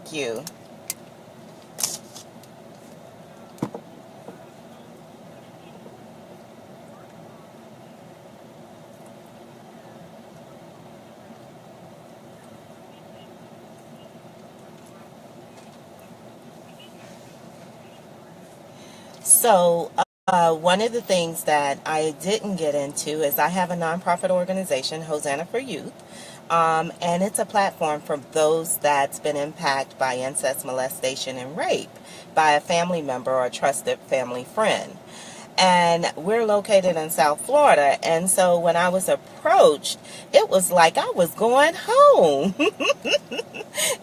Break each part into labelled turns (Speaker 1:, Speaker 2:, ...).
Speaker 1: Thank you. So, one of the things that I didn't get into is I have a nonprofit organization, Hosanna for Youth, and it's a platform for those that's been impacted by incest, molestation, and rape by a family member or a trusted family friend. And we're located in South Florida, and so when I was approached, it was like I was going home.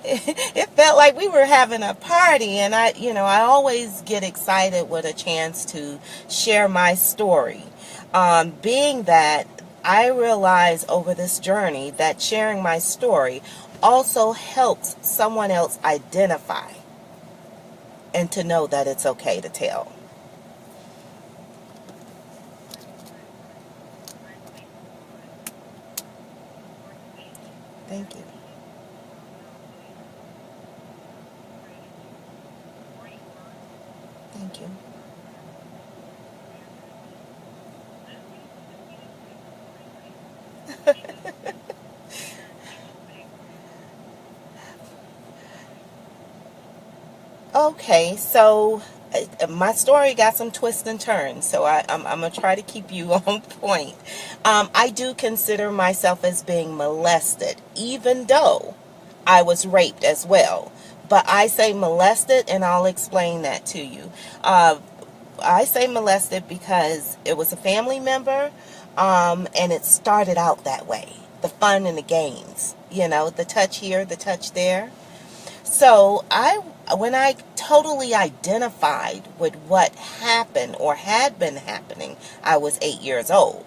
Speaker 1: It felt like we were having a party, and I always get excited with a chance to share my story. Being that I realize over this journey that sharing my story also helps someone else identify and to know that it's okay to tell. Thank you. Thank you. Okay, so my story got some twists and turns, so I'm going to try to keep you on point. I do consider myself as being molested, even though I was raped as well. But I say molested, and I'll explain that to you. I say molested because it was a family member, and it started out that way. The fun and the games, the touch here, the touch there. So when I totally identified with what happened or had been happening, I was 8 years old.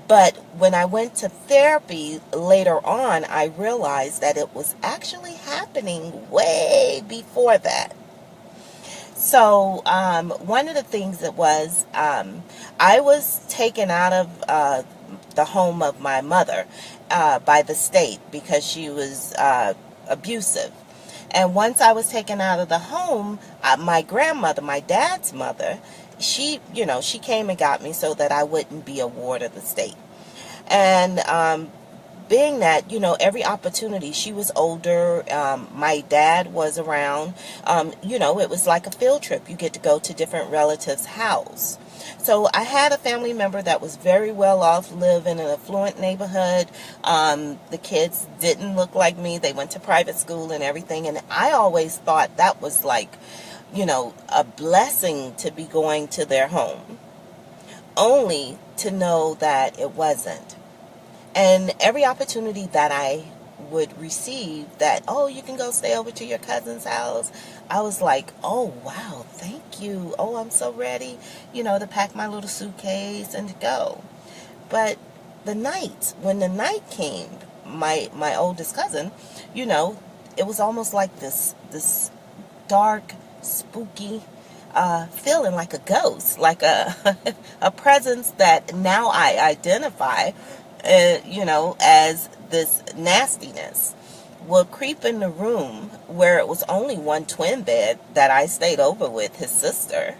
Speaker 1: But when I went to therapy later on, I realized that it was actually happening way before that. So one of the things that was, I was taken out of the home of my mother by the state because she was abusive. And once I was taken out of the home, my grandmother, my dad's mother, she came and got me so that I wouldn't be a ward of the state. And being that, every opportunity, she was older, my dad was around, it was like a field trip. You get to go to different relatives' house. So I had a family member that was very well off, live in an affluent neighborhood. The kids didn't look like me. They went to private school and everything. And I always thought that was like, a blessing to be going to their home, only to know that it wasn't. And every opportunity that I would receive that, oh, you can go stay over to your cousin's house, I was like, oh, wow, thank you. Oh, I'm so ready, to pack my little suitcase and to go. But when the night came, my oldest cousin, it was almost like this dark, spooky feeling, like a ghost, like a a presence that now I identify, as this nastiness will creep in the room where it was only one twin bed that I stayed over with, his sister,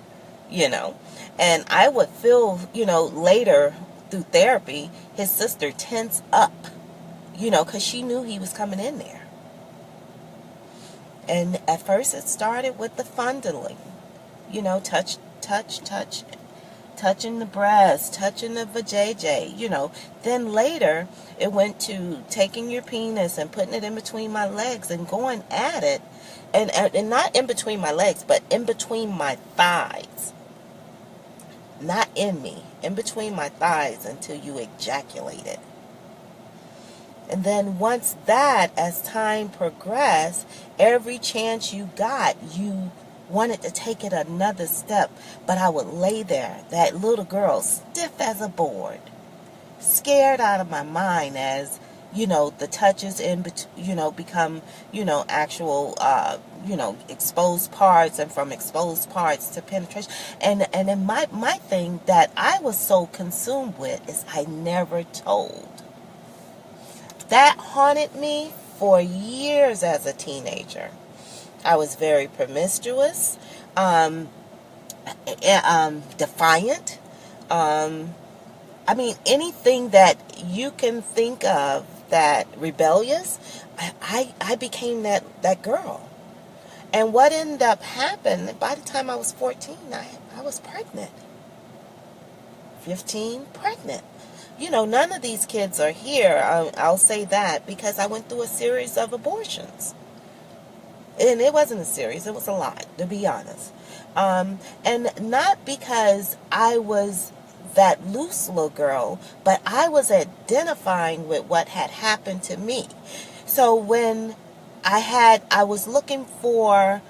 Speaker 1: and I would feel, later through therapy, his sister tense up, because she knew he was coming in there. And at first it started with the fondling, touch, touch, touch, touching the breast, touching the vajayjay, Then later, it went to taking your penis and putting it in between my legs and going at it. And not in between my legs, but in between my thighs. Not in me. In between my thighs until you ejaculated. And then once that, as time progressed, every chance you got, you wanted to take it another step, but I would lay there, that little girl, stiff as a board, scared out of my mind as, the touches become, actual, exposed parts, and from exposed parts to penetration. And then my thing that I was so consumed with is I never told. That haunted me for years as a teenager. I was very promiscuous, um, defiant. I mean, anything that you can think of that rebellious, I became that girl. And what ended up happening, by the time I was 14, I was pregnant. 15, pregnant. You know, none of these kids are here. I'll say that because I went through a series of abortions. And it wasn't a series, it was a lot, to be honest. And not because I was that loose little girl, but I was identifying with what had happened to me. So when I was looking for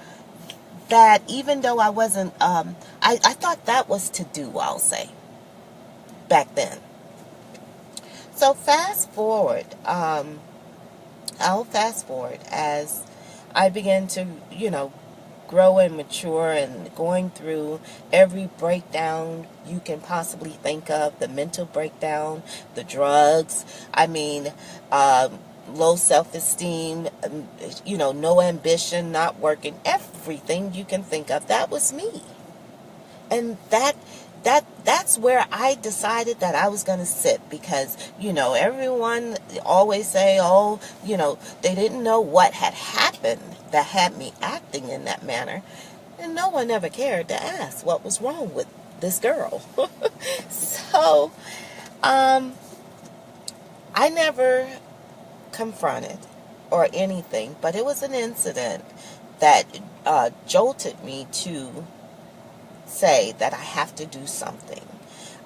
Speaker 1: that, even though I wasn't, I thought that was to do, I'll say, back then. So fast forward, I'll fast forward as I began to, grow and mature and going through every breakdown you can possibly think of, the mental breakdown, the drugs, low self-esteem, no ambition, not working, everything you can think of. That was me. And that's where I decided that I was going to sit because, everyone always say, they didn't know what had happened that had me acting in that manner. And no one ever cared to ask what was wrong with this girl. So, I never confronted or anything, but it was an incident that jolted me to say that I have to do something.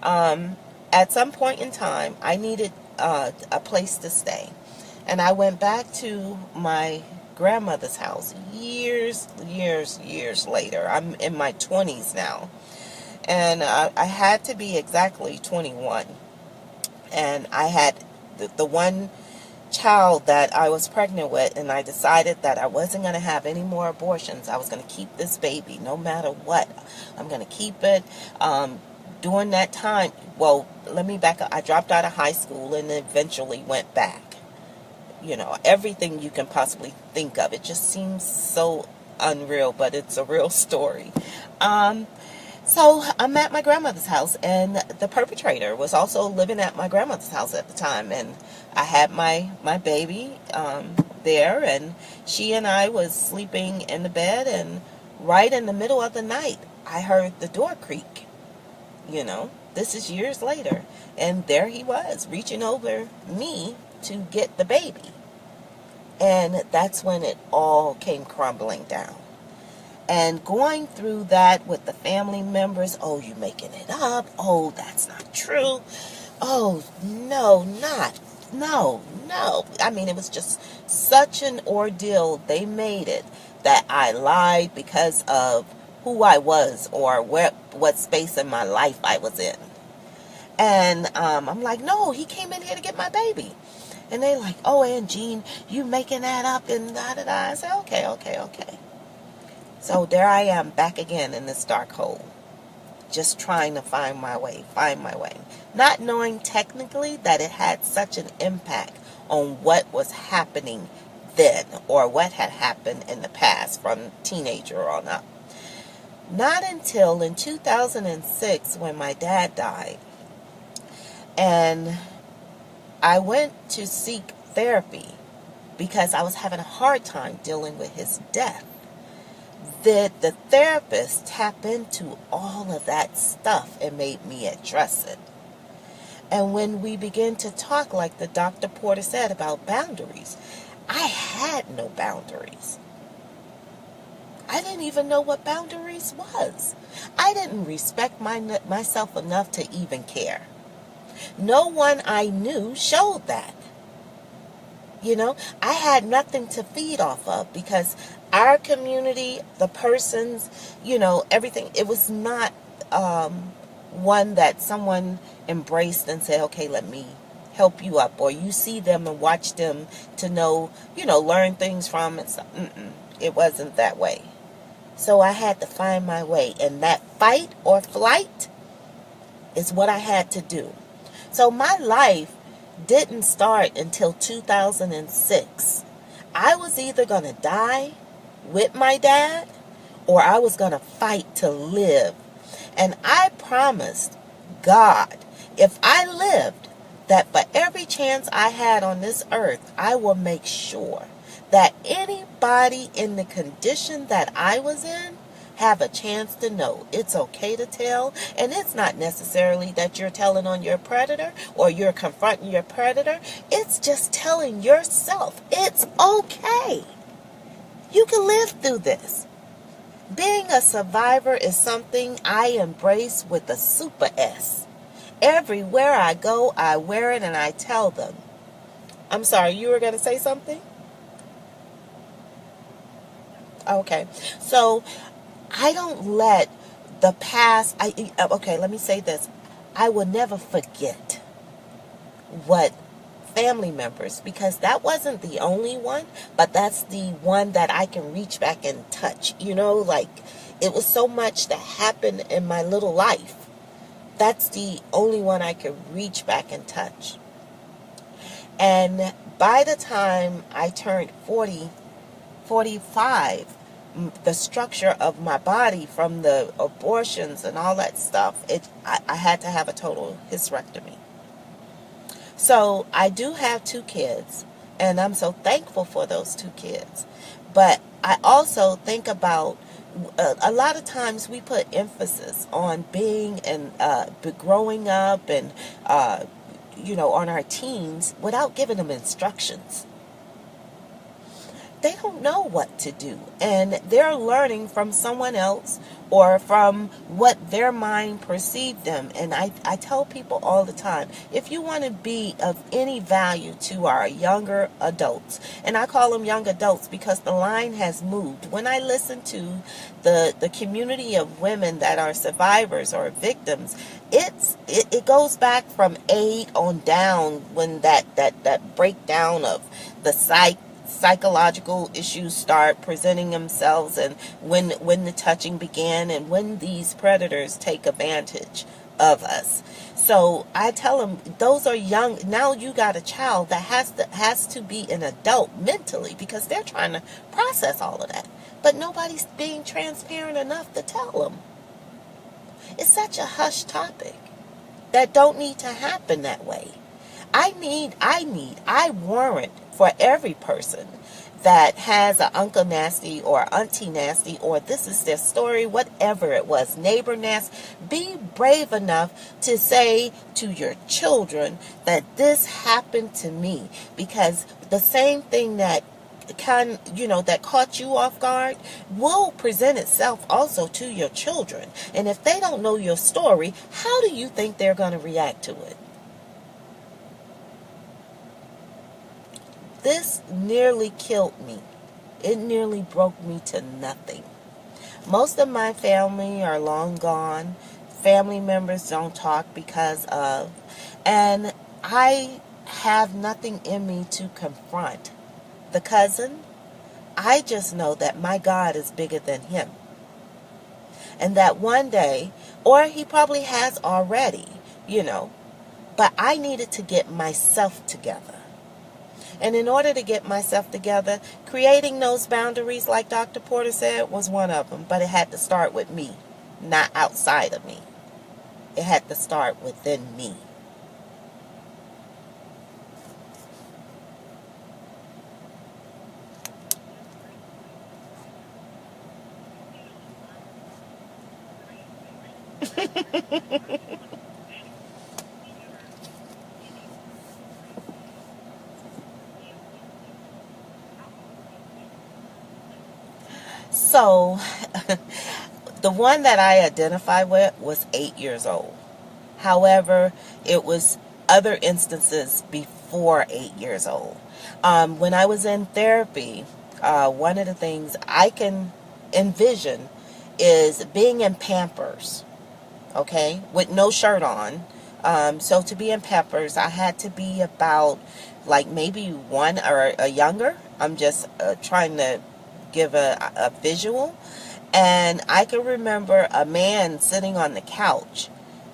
Speaker 1: At some point in time, I needed a place to stay. And I went back to my grandmother's house years later. I'm in my 20s now. And I had to be exactly 21. And I had the one child that I was pregnant with, and I decided that I wasn't going to have any more abortions. I was going to keep this baby no matter what. I'm going to keep it. During that time, well, let me back up. I dropped out of high school and eventually went back. Everything you can possibly think of. It just seems so unreal, but it's a real story. So I'm at my grandmother's house, and the perpetrator was also living at my grandmother's house at the time, and I had my baby there, and she and I was sleeping in the bed, and right in the middle of the night, I heard the door creak. This is years later, and there he was, reaching over me to get the baby. And that's when it all came crumbling down. And going through that with the family members, oh, you making it up. Oh, that's not true. Oh, no. It was just such an ordeal. They made it that I lied because of who I was or what space in my life I was in. And I'm like, no, he came in here to get my baby. And they like, oh, Aunt Jean, you making that up and da-da-da. I said, okay. So there I am back again in this dark hole, just trying to find my way, not knowing technically that it had such an impact on what was happening then or what had happened in the past from teenager on up. Not until in 2006 when my dad died, and I went to seek therapy because I was having a hard time dealing with his death. The therapist tapped into all of that stuff and made me address it. And when we began to talk, like the Dr. Porter said about boundaries, I had no boundaries. I didn't even know what boundaries was. I didn't respect myself enough to even care. No one I knew showed that. I had nothing to feed off of because our community, the persons, everything, it was not one that someone embraced and said, okay, let me help you up. Or you see them and watch them to know, learn things from it. So, it wasn't that way. So I had to find my way. And that fight or flight is what I had to do. So my life didn't start until 2006. I was either going to die with my dad, or I was going to fight to live. And I promised God, if I lived, that for every chance I had on this earth, I will make sure that anybody in the condition that I was in have a chance to know it's okay to tell. And it's not necessarily that you're telling on your predator or you're confronting your predator. It's just telling yourself it's okay. You can live through this. Being a survivor is something I embrace with a super S. Everywhere I go, I wear it and I tell them. I'm sorry, you were going to say something? Okay. So I don't let the past, okay, let me say this. I will never forget what family members, because that wasn't the only one, but that's the one that I can reach back and touch. You know, like, it was so much that happened in my little life. That's the only one I could reach back and touch. And by the time I turned 45, the structure of my body from the abortions and all that stuff, I had to have a total hysterectomy. So I do have 2 kids, and I'm so thankful for those 2 kids. But I also think about, a lot of times we put emphasis on being and growing up and, on our teens without giving them instructions. They don't know what to do, and they're learning from someone else or from what their mind perceived them. And I tell people all the time, if you want to be of any value to our younger adults, and I call them young adults because the line has moved. When I listen to the community of women that are survivors or victims, it goes back from 8 on down, when that breakdown of the psychological issues start presenting themselves, and when the touching began, and when these predators take advantage of us. So I tell them, those are young. Now you got a child that has to be an adult mentally, because they're trying to process all of that, but nobody's being transparent enough to tell them. It's such a hush topic that don't need to happen that way. I warrant for every person that has an uncle nasty or auntie nasty, or this is their story, whatever it was, neighbor nasty, be brave enough to say to your children that this happened to me, because the same thing that that caught you off guard will present itself also to your children. And if they don't know your story, how do you think they're going to react to it? This nearly killed me. It nearly broke me to nothing. Most of my family are long gone. Family members don't talk because of. And I have nothing in me to confront the cousin. I just know that my God is bigger than him. And that one day, or he probably has already, but I needed to get myself together. And in order to get myself together, creating those boundaries, like Dr. Porter said, was one of them. But it had to start with me, not outside of me. It had to start within me. So, the one that I identified with was 8 years old. However, it was other instances before 8 years old. When I was in therapy, one of the things I can envision is being in Pampers, okay, with no shirt on. So to be in Pampers, I had to be about like maybe 1 or younger. I'm just trying to give a visual. And I can remember a man sitting on the couch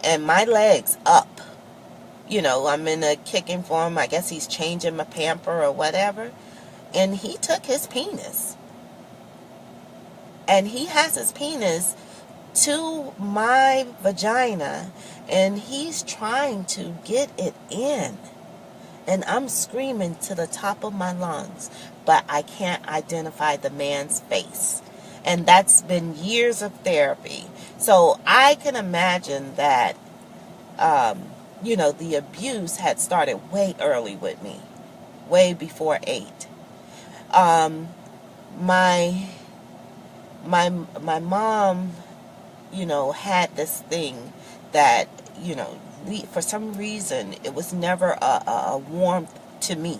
Speaker 1: and my legs up. I'm in a kicking form. I guess he's changing my pamper or whatever. And he took his penis and he has his penis to my vagina, and he's trying to get it in. And I'm screaming to the top of my lungs, but I can't identify the man's face. And that's been years of therapy. So I can imagine that, the abuse had started way early with me, way before 8. My mom, had this thing that, for some reason, it was never a warmth to me.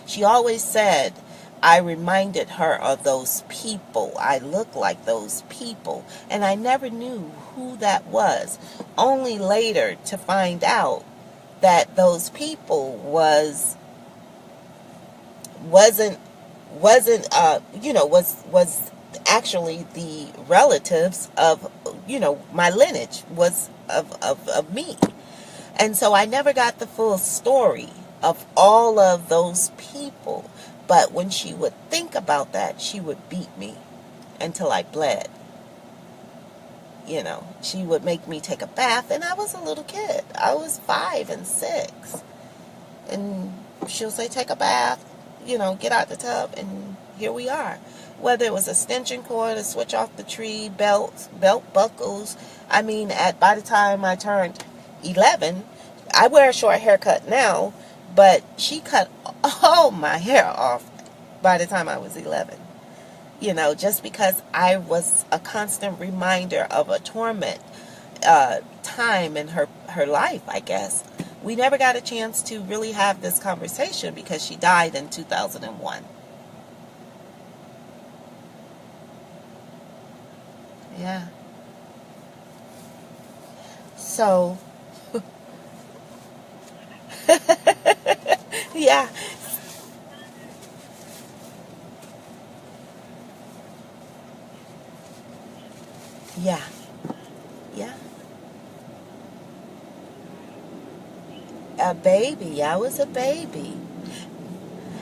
Speaker 1: She always said I reminded her of those people. I look like those people. And I never knew who that was. Only later to find out that those people was actually the relatives of, my lineage was of me. And so I never got the full story of all of those people. But when she would think about that, she would beat me until I bled. She would make me take a bath, and I was a little kid. I was 5 and 6. And she'll say, take a bath, get out the tub, and here we are. Whether it was a extension cord, a switch off the tree, belt buckles. I mean, by the time I turned 11, I wear a short haircut now, but she cut all my hair off by the time I was 11. Just because I was a constant reminder of a torment time in her life, I guess. We never got a chance to really have this conversation because she died in 2001. Yeah. So, yeah. Yeah. Yeah. A baby. I was a baby.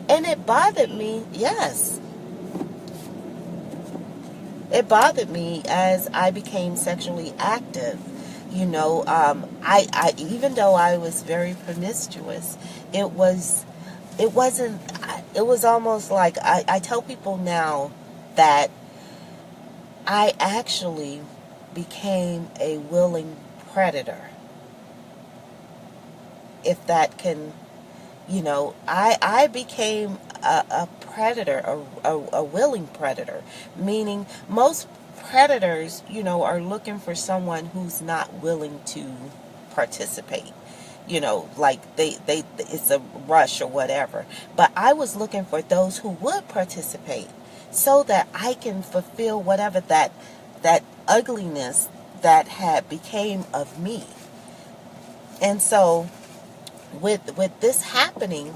Speaker 1: And it bothered me, yes. It bothered me as I became sexually active. I even though I was very promiscuous, it was almost like I tell people now that I actually became a willing predator. If that can, I became a predator, a willing predator, meaning most predators, are looking for someone who's not willing to participate. Like they it's a rush or whatever. But I was looking for those who would participate so that I can fulfill whatever that ugliness that had became of me. And so with this happening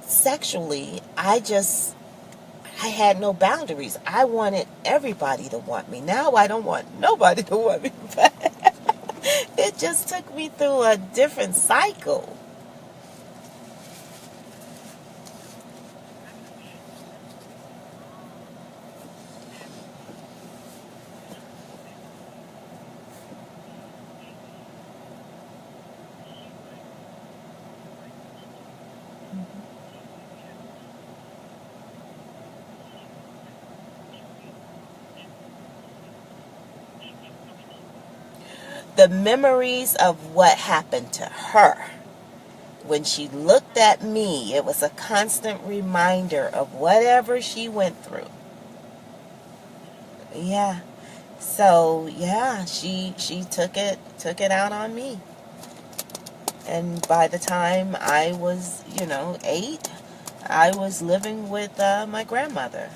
Speaker 1: sexually, I had no boundaries. I wanted everybody to want me. Now I don't want nobody to want me back. It just took me through a different cycle. The memories of what happened to her. When she looked at me, it was a constant reminder of whatever she went through. Yeah. So, yeah, she took it out on me. And by the time I was, 8, I was living with my grandmother.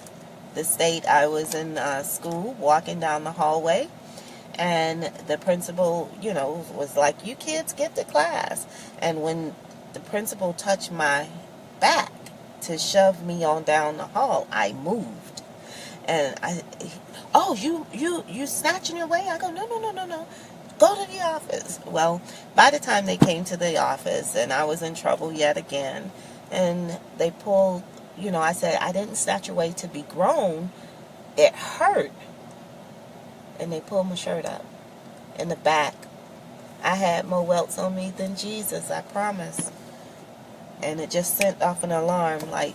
Speaker 1: The state I was in school, walking down the hallway. And the principal, was like, you kids get to class. And when the principal touched my back to shove me on down the hall, I moved. And you snatching your way? I go, no. Go to the office. Well, by the time they came to the office and I was in trouble yet again, and they pulled, I said, I didn't snatch your way to be grown. It hurt. and they pulled my shirt up in the back. I had more welts on me than Jesus, I promise. And it just sent off an alarm, like,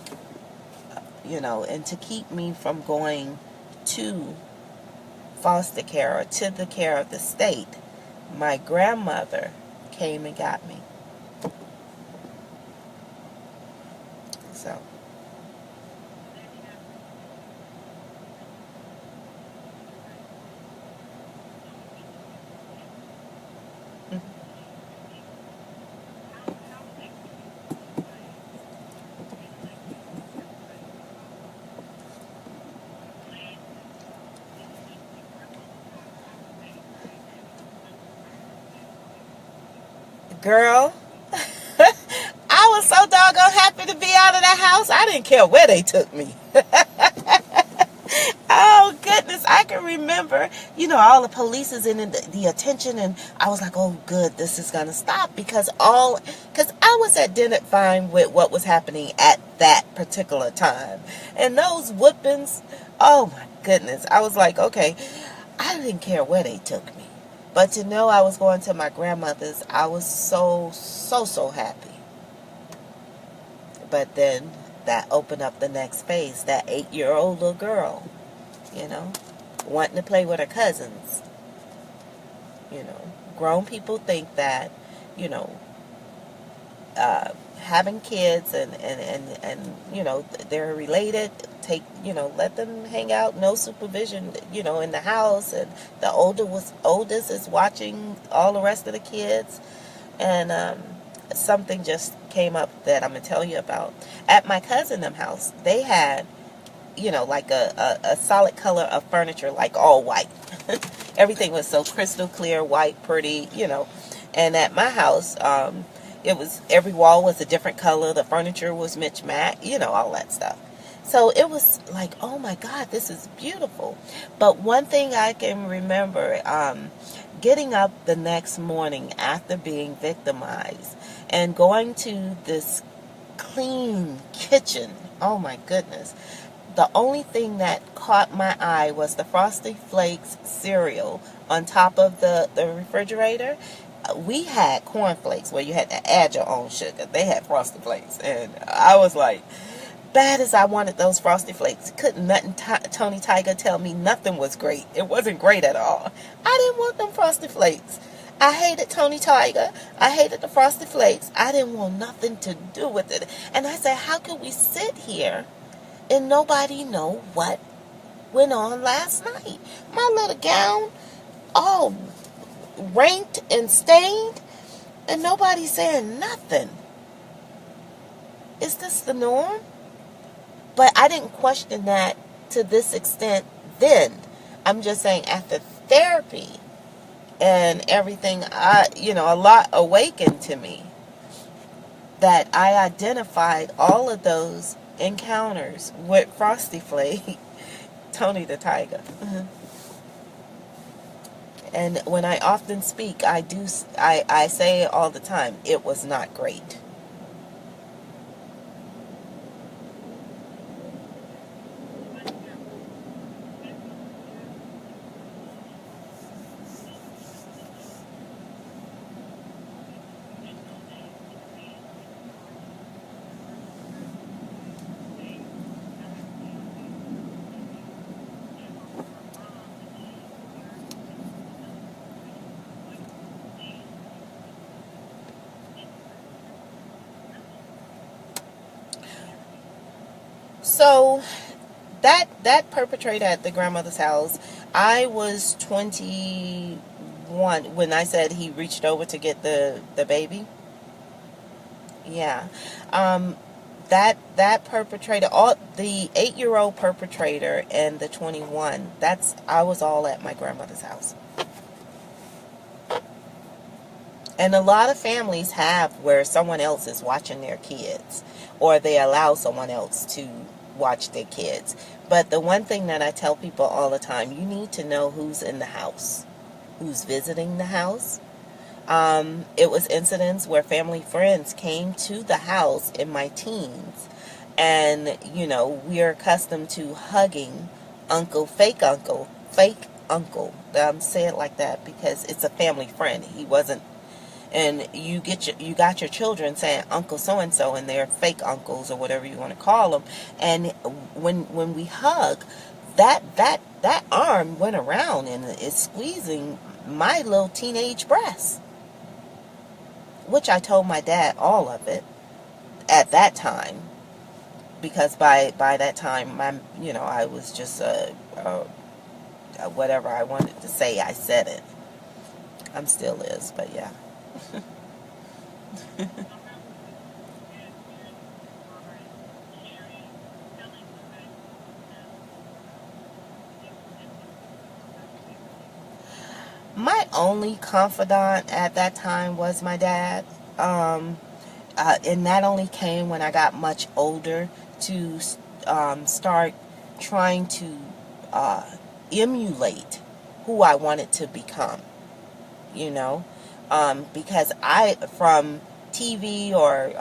Speaker 1: and to keep me from going to foster care or to the care of the state, my grandmother came and got me. So. Girl, I was so doggone happy to be out of that house. I didn't care where they took me. Oh, goodness. I can remember, all the police is in the attention, and I was like, oh, good, this is going to stop, because I was identifying with what was happening at that particular time. And those whoopings, oh, my goodness. I was like, okay, I didn't care where they took me. But to know I was going to my grandmother's, I was so, so, so happy. But then that opened up the next phase, that 8-year-old little girl, wanting to play with her cousins. Grown people think that, having kids and they're related, let them hang out, no supervision, in the house, and the oldest is watching all the rest of the kids. And something just came up that I'm gonna tell you about. At my cousin's house, they had like a solid color of furniture, like all white. Everything was so crystal clear, white, pretty, And at my house, it was, every wall was a different color. The furniture was mismatched, all that stuff. So it was like, oh my God, this is beautiful. But one thing I can remember, getting up the next morning after being victimized and going to this clean kitchen. Oh my goodness. The only thing that caught my eye was the Frosted Flakes cereal on top of the refrigerator. We had cornflakes where you had to add your own sugar. They had Frosted Flakes. And I was like, bad as I wanted those Frosted Flakes, couldn't nothing Tony Tiger tell me nothing was great. It wasn't great at all. I didn't want them Frosted Flakes. I hated Tony Tiger. I hated the Frosted Flakes. I didn't want nothing to do with it. And I said, how could we sit here and nobody know what went on last night? My little gown all ranked and stained, and nobody saying nothing. Is this the norm? But I didn't question that to this extent then. I'm just saying after therapy and everything, a lot awakened to me, that I identified all of those encounters with Frosty Flake, Tony the Tiger. And when I often speak, I say it all the time, it was not great. So that perpetrator at the grandmother's house, I was 21 when I said he reached over to get the baby. Yeah. That perpetrator, all the 8-year-old perpetrator and the 21, I was all at my grandmother's house. And a lot of families have where someone else is watching their kids, or they allow someone else to watch their kids. But the one thing that I tell people all the time, you need to know who's in the house, who's visiting the house. It was incidents where family friends came to the house in my teens, and we're accustomed to hugging fake uncle. Say it like that because it's a family friend. He wasn't. And you got your children saying Uncle so and so, and they're fake uncles or whatever you want to call them. And when we hug, that arm went around and is squeezing my little teenage breast, which I told my dad all of it at that time, because by that time I was just whatever I wanted to say, I said it. I'm still is, but yeah. My only confidant at that time was my dad. And that only came when I got much older to start trying to emulate who I wanted to become, because from TV or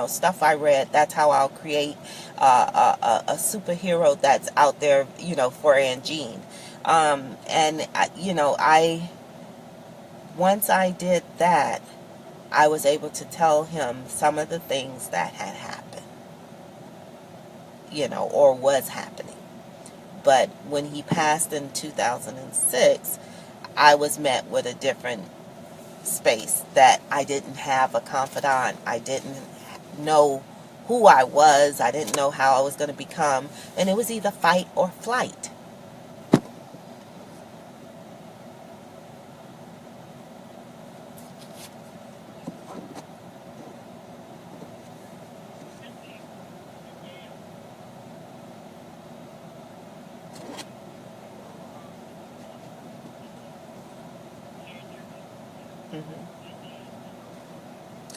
Speaker 1: stuff I read, that's how I'll create a superhero that's out there, for Angine. And I once I did that, I was able to tell him some of the things that had happened, or was happening. But when he passed in 2006, I was met with a different space, that I didn't have a confidant. I didn't know who I was. I didn't know how I was going to become. And it was either fight or flight.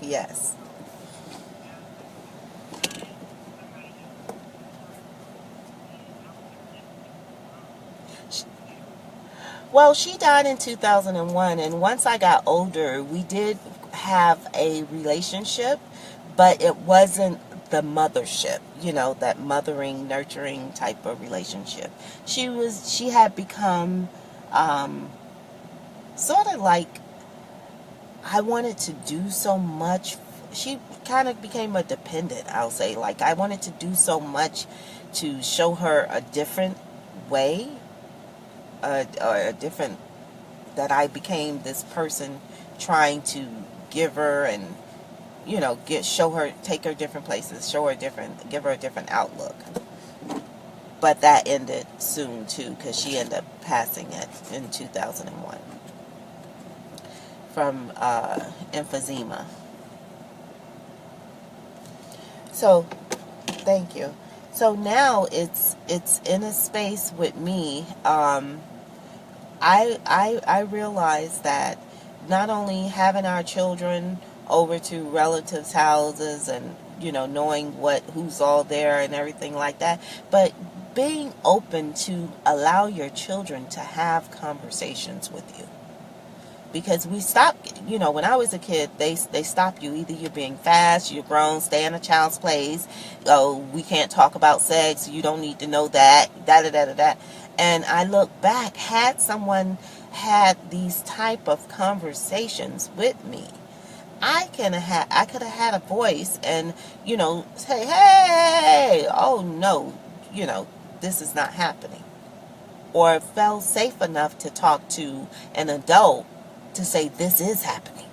Speaker 1: Yes. Well, she died in 2001, and once I got older, we did have a relationship, but it wasn't the mothership, that mothering, nurturing type of relationship. She had become sort of like, I wanted to do so much. She kind of became a dependent, I'll say. Like, I wanted to do so much to show her a different way, or a different, that I became this person trying to give her and, take her different places, give her a different outlook. But that ended soon, too, because she ended up passing it in 2001. From emphysema. So, thank you. So now it's in a space with me. I realize that not only having our children over to relatives' houses and knowing who's all there and everything like that, but being open to allow your children to have conversations with you. Because we stop, when I was a kid, they stop you. Either you're being fast, you're grown, stay in a child's place. Oh, we can't talk about sex. You don't need to know that. Da. And I look back, had someone had these type of conversations with me, I could have had a voice and, say, hey, oh no, this is not happening. Or felt safe enough to talk to an adult to say this is happening.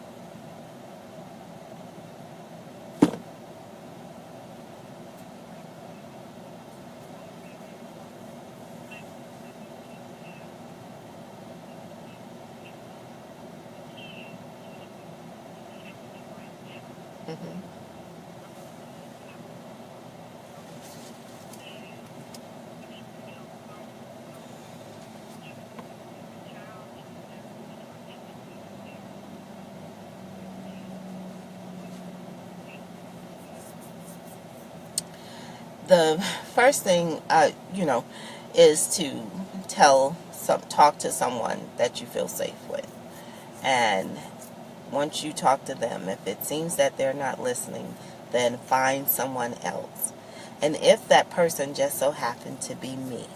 Speaker 1: Mm-hmm. The first thing, is to talk to someone that you feel safe with. And once you talk to them, if it seems that they're not listening, then find someone else. And if that person just so happened to be me,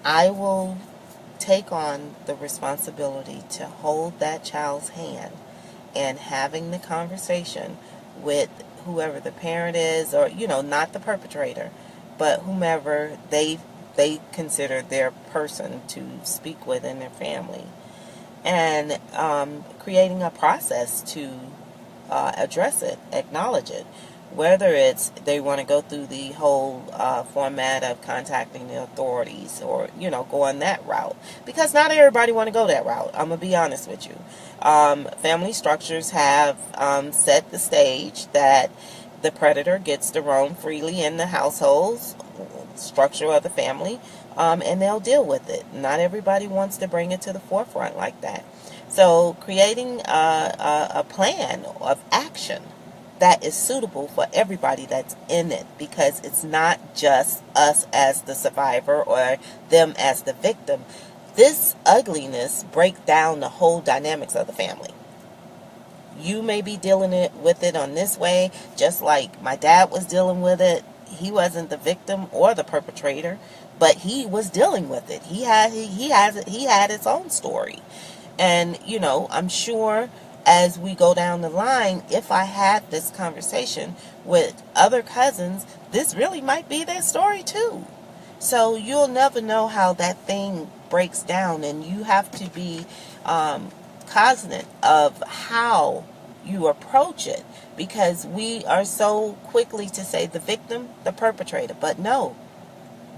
Speaker 1: I will take on the responsibility to hold that child's hand and having the conversation with whoever the parent is, or not the perpetrator, but whomever they consider their person to speak with in their family, and creating a process to address it, acknowledge it. Whether it's they want to go through the whole format of contacting the authorities, or going that route, because not everybody want to go that route. I'm gonna be honest with you. Family structures have set the stage that the predator gets to roam freely in the households structure of the family, and they'll deal with it. Not everybody wants to bring it to the forefront like that. So creating a plan of action that is suitable for everybody that's in it, because it's not just us as the survivor or them as the victim. This ugliness breaks down the whole dynamics of the family. You may be dealing with it on this way, just like my dad was dealing with it. He wasn't the victim or the perpetrator, but he was dealing with it. He had his own story. And I'm sure as we go down the line, if I had this conversation with other cousins, this really might be their story too. So you'll never know how that thing breaks down, and you have to be cognizant of how you approach it, because we are so quickly to say the victim, the perpetrator, but no,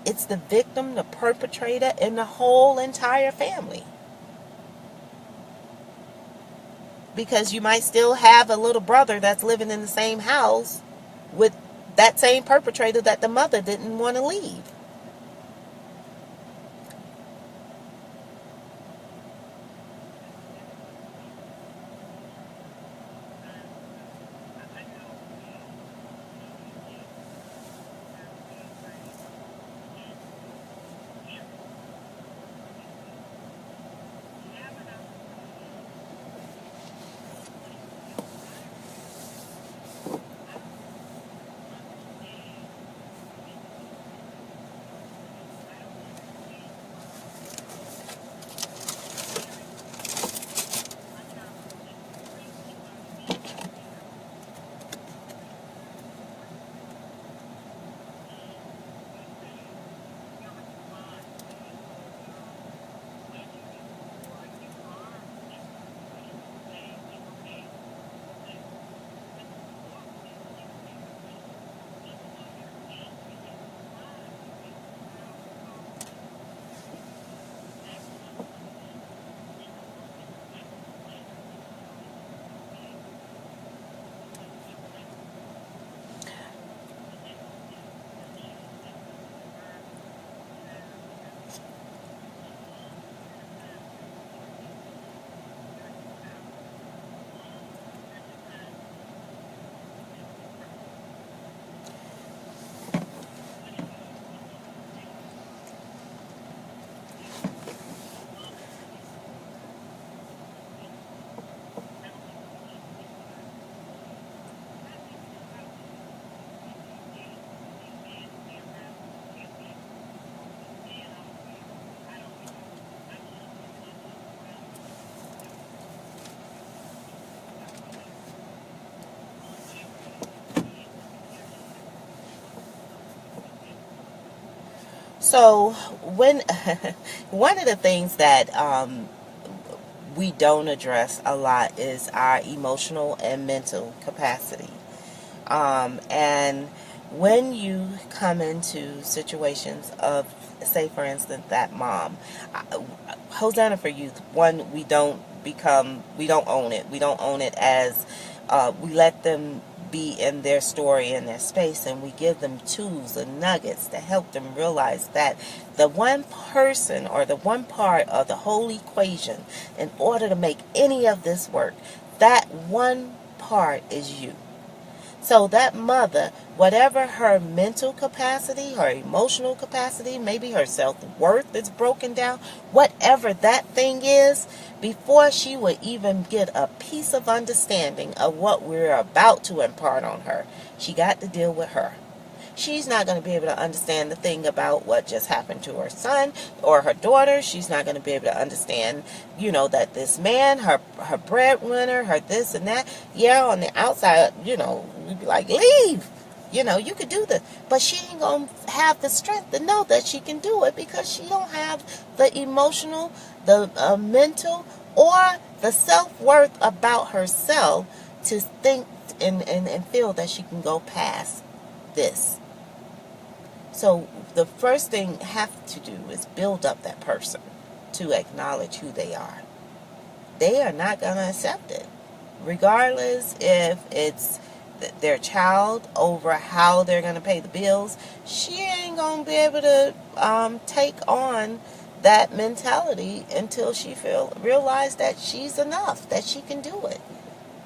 Speaker 1: it's the victim, the perpetrator, and the whole entire family. Because you might still have a little brother that's living in the same house with that same perpetrator that the mother didn't want to leave. So when one of the things that we don't address a lot is our emotional and mental capacity. And when you come into situations of, say for instance, that mom, Hosanna for Youth, one, we don't own it. We don't own it as, we let them be in their story, in their space, and we give them tools and nuggets to help them realize that the one person or the one part of the whole equation, in order to make any of this work, that one part is you. So that mother, whatever her mental capacity, her emotional capacity, maybe her self-worth is broken down, whatever that thing is, before she would even get a piece of understanding of what we're about to impart on her, she got to deal with her. She's not going to be able to understand the thing about what just happened to her son or her daughter. She's not going to be able to understand, that this man, her breadwinner, her this and that. Yeah, on the outside, we'd be like, leave. You could do this. But she ain't going to have the strength to know that she can do it because she don't have the emotional, the mental, or the self-worth about herself to think and feel that she can go past this. So the first thing you have to do is build up that person to acknowledge who they are. They are not going to accept it. Regardless if it's their child over how they're going to pay the bills, she ain't going to be able to take on that mentality until she realize that she's enough, that she can do it.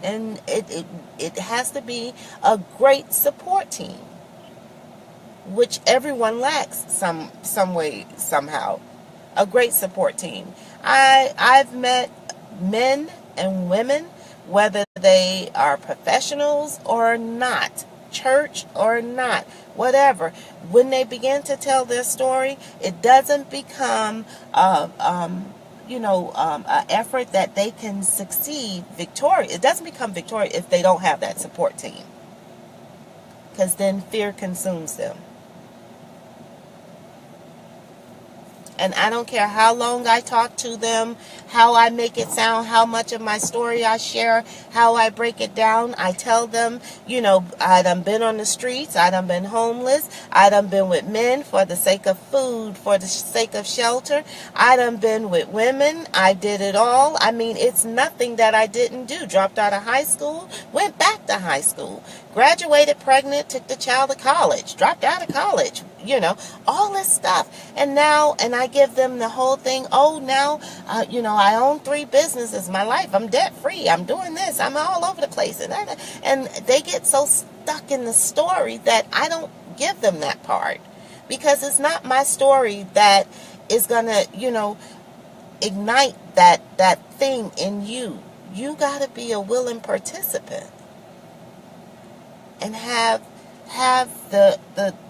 Speaker 1: And it has to be a great support team, which everyone lacks some way, somehow. A great support team. I've met men and women, whether they are professionals or not, church or not, whatever. When they begin to tell their story, it doesn't become an effort that they can succeed victorious. It doesn't become victorious if they don't have that support team, because then fear consumes them. And I don't care how long I talk to them, how I make it sound, how much of my story I share, how I break it down. I tell them, I done been on the streets, I done been homeless, I done been with men for the sake of food, for the sake of shelter. I done been with women. I did it all. I mean, it's nothing that I didn't do. Dropped out of high school, went back to high school, graduated pregnant, took the child to college, dropped out of college, all this stuff. And I give them the whole thing. Oh, now, I own 3 businesses. My life, I'm debt free. I'm doing this. I'm all over the place. And they get so stuck in the story that I don't give them that part, because it's not my story that is going to, ignite that thing in you. You got to be a willing participant and have the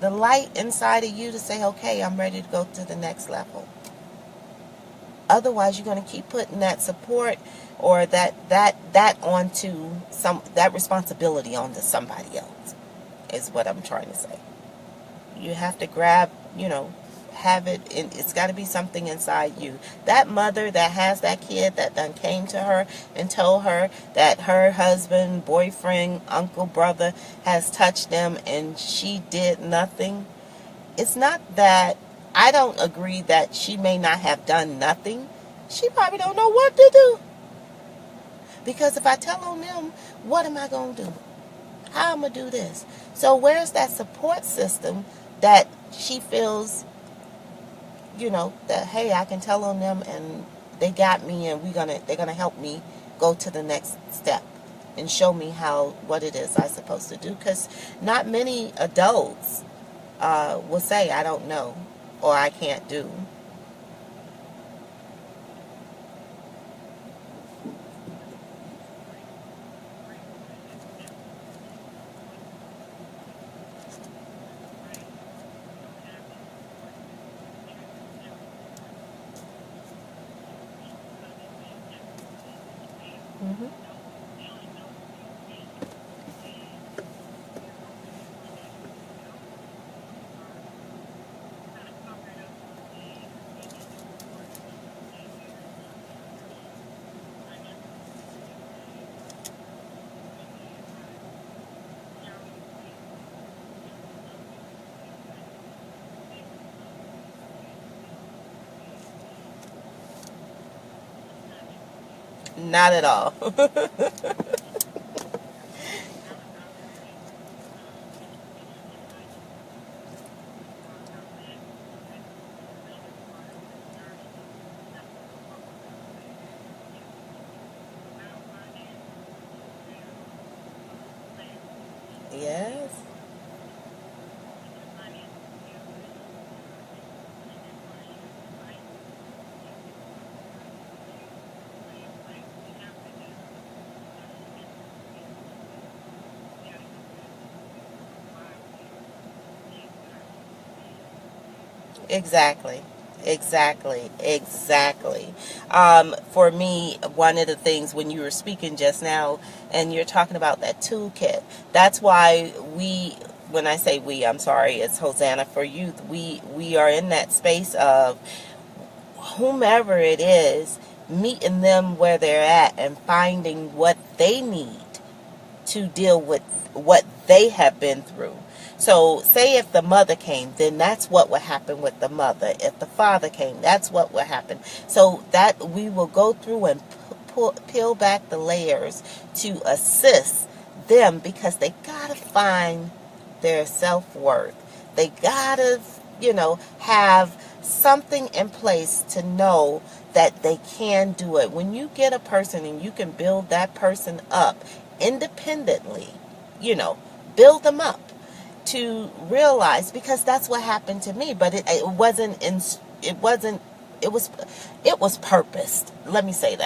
Speaker 1: light inside of you to say, okay, I'm ready to go to the next level. Otherwise, you're going to keep putting that support or that onto that responsibility onto somebody else, is what I'm trying to say. You have to grab, have it in, it's got to be something inside you. That mother that has that kid that done came to her and told her that her husband, boyfriend, uncle, brother has touched them and she did nothing. It's not that I don't agree that she may not have done nothing. She probably don't know what to do. Because if I tell on them, what am I going to do? How am I going to do this? So where's that support system that she feels, that, hey, I can tell on them and they got me and they're gonna help me go to the next step and show me what it is I'm supposed to do. Because not many adults will say, I don't know, or I can't do. Mm-hmm. Not at all. Yes. Exactly. Exactly. Exactly. For me, one of the things when you were speaking just now and you're talking about that toolkit, that's why when I say we, I'm sorry, it's Hosanna for Youth. We are in that space of whomever it is, meeting them where they're at and finding what they need to deal with what they have been through. So, say if the mother came, then that's what would happen with the mother. If the father came, that's what would happen. So that we will go through and peel back the layers to assist them because they gotta find their self-worth. They gotta, have something in place to know that they can do it. When you get a person and you can build that person up independently, you know, build them up to realize, because that's what happened to me, but it wasn't it wasn't it was purposed. Let me say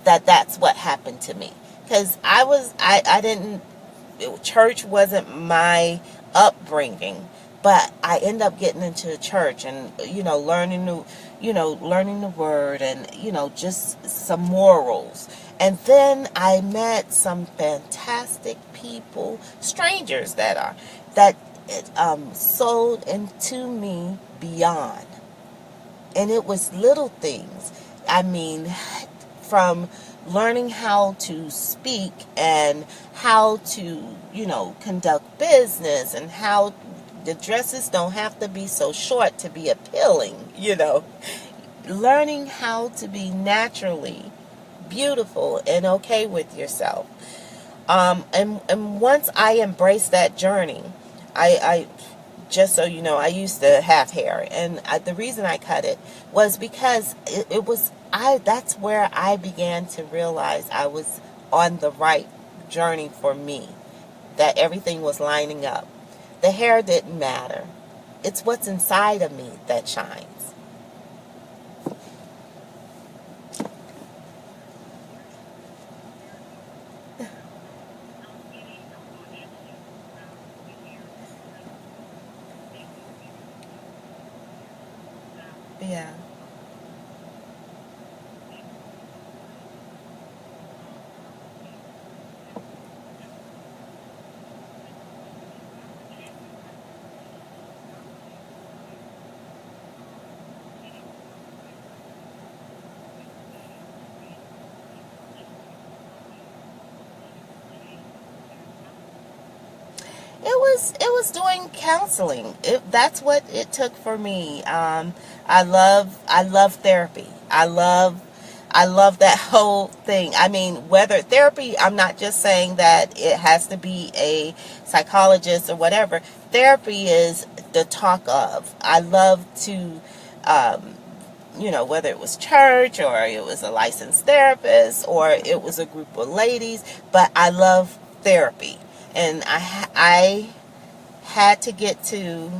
Speaker 1: that's what happened to me, because I didn't, church wasn't my upbringing, but I end up getting into church and learning the word and just some morals. And then I met some fantastic people, strangers that sold into me beyond. And it was little things. I mean, from learning how to speak and how to, conduct business, and how the dresses don't have to be so short to be appealing, learning how to be naturally beautiful and okay with yourself. And once I embraced that journey, I just so you know, I used to have hair, and the reason I cut it was because it was that's where I began to realize I was on the right journey for me, that everything was lining up. The hair didn't matter. It's what's inside of me that shines. Yeah. It was doing counseling. That's what it took for me. I love therapy. I love that whole thing. I mean, whether therapy, I'm not just saying that it has to be a psychologist or whatever. Therapy is the talk of. I love to, whether it was church or it was a licensed therapist or it was a group of ladies, but I love therapy. And I had to get to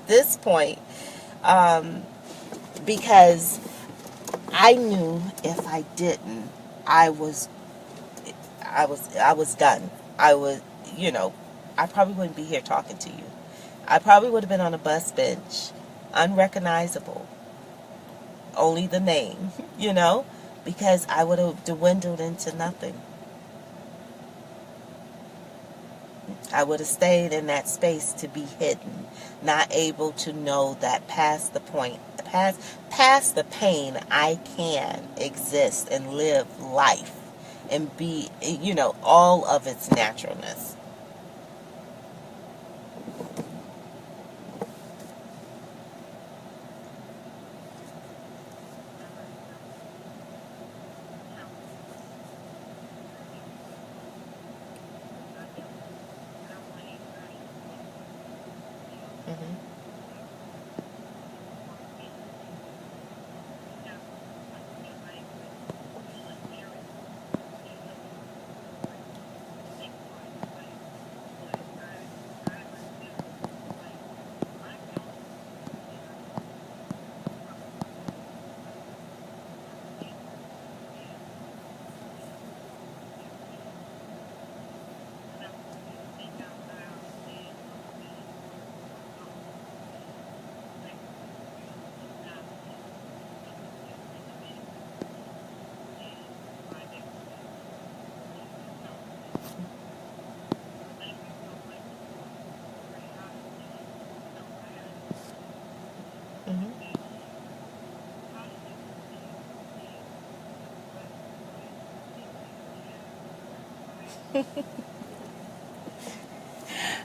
Speaker 1: this point, because I knew if I didn't, I was done. I was, I probably wouldn't be here talking to you. I probably would have been on a bus bench, unrecognizable, only the name, because I would have dwindled into nothing. I would have stayed in that space to be hidden, not able to know that past the point, past the pain, I can exist and live life and be, all of its naturalness. Hmm.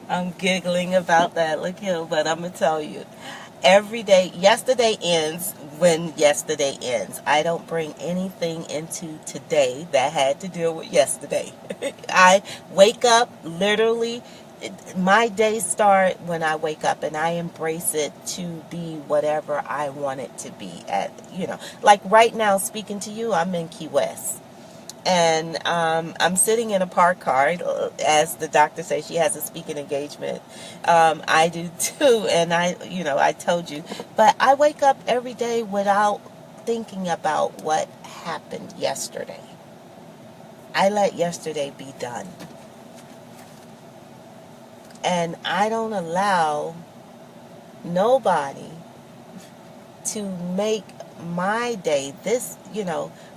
Speaker 1: I'm giggling about that, Lakell, but I'm going to tell you. Every day, yesterday ends when yesterday ends. I don't bring anything into today that had to deal with yesterday. I wake up, literally, my days start when I wake up, and I embrace it to be whatever I want it to be like right now, speaking to you, I'm in Key West. And I'm sitting in a park car, as the doctor says she has a speaking engagement. I do too, and I told you. But I wake up every day without thinking about what happened yesterday. I let yesterday be done. And I don't allow nobody to make my day,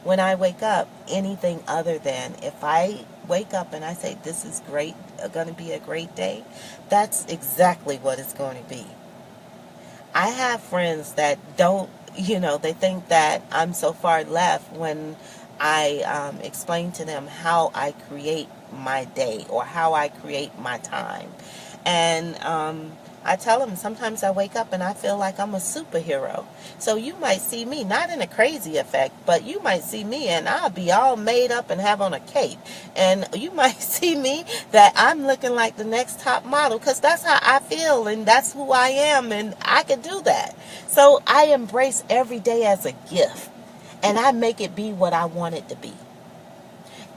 Speaker 1: when I wake up, anything other than, if I wake up and I say this is great, going to be a great day, that's exactly what it's going to be. I have friends that don't, they think that I'm so far left when I explain to them how I create my day or how I create my time. And I tell them sometimes I wake up and I feel like I'm a superhero. So you might see me, not in a crazy effect, but you might see me and I'll be all made up and have on a cape. And you might see me that I'm looking like the next top model, because that's how I feel and that's who I am, and I can do that. So I embrace every day as a gift, and I make it be what I want it to be.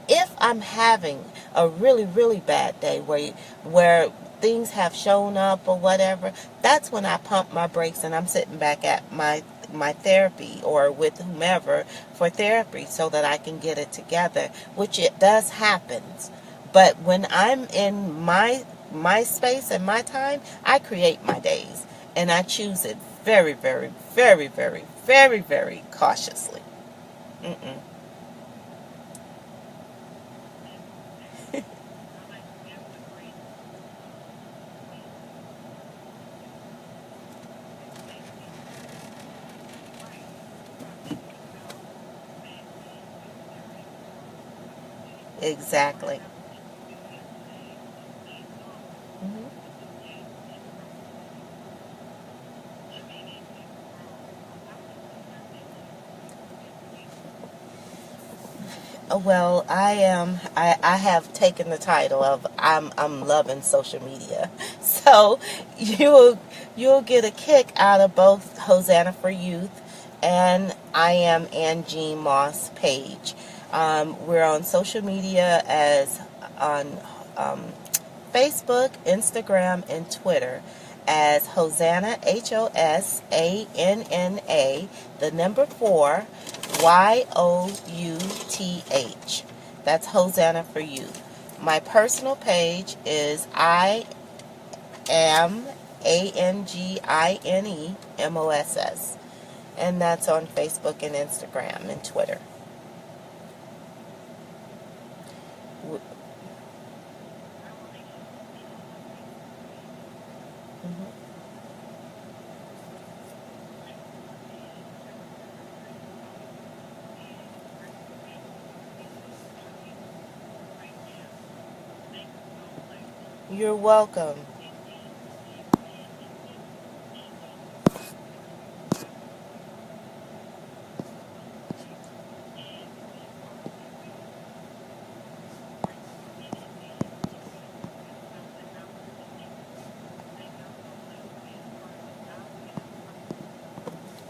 Speaker 1: If I'm having a really, really bad day where things have shown up or whatever, that's when I pump my brakes and I'm sitting back at my therapy or with whomever for therapy so that I can get it together, which it does happen. But when I'm in my space and my time, I create my days, and I choose it very, very, very, very, very, very cautiously. Mm-mm. Exactly. Hmm. Well, I have taken the title of I'm loving social media. So you'll get a kick out of both Hosanna for Youth and I am Angie Moss page. We're on social media as on um, Facebook, Instagram, and Twitter as Hosanna, Hosanna, the number 4, Youth. That's Hosanna for Youth. My personal page is I am ANGINEMOSS, and that's on Facebook and Instagram and Twitter. Mhm. You're welcome.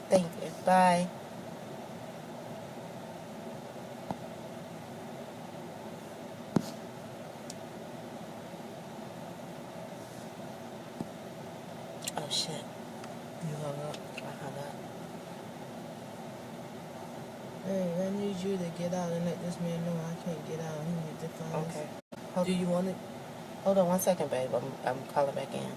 Speaker 1: Thank you. Bye. Oh shit. You hung up. I hung up. Hey, I need you to get out and let this man know I can't get out. He needs to find. Okay. Do you want it? Hold on 1 second, babe. I'm calling back in.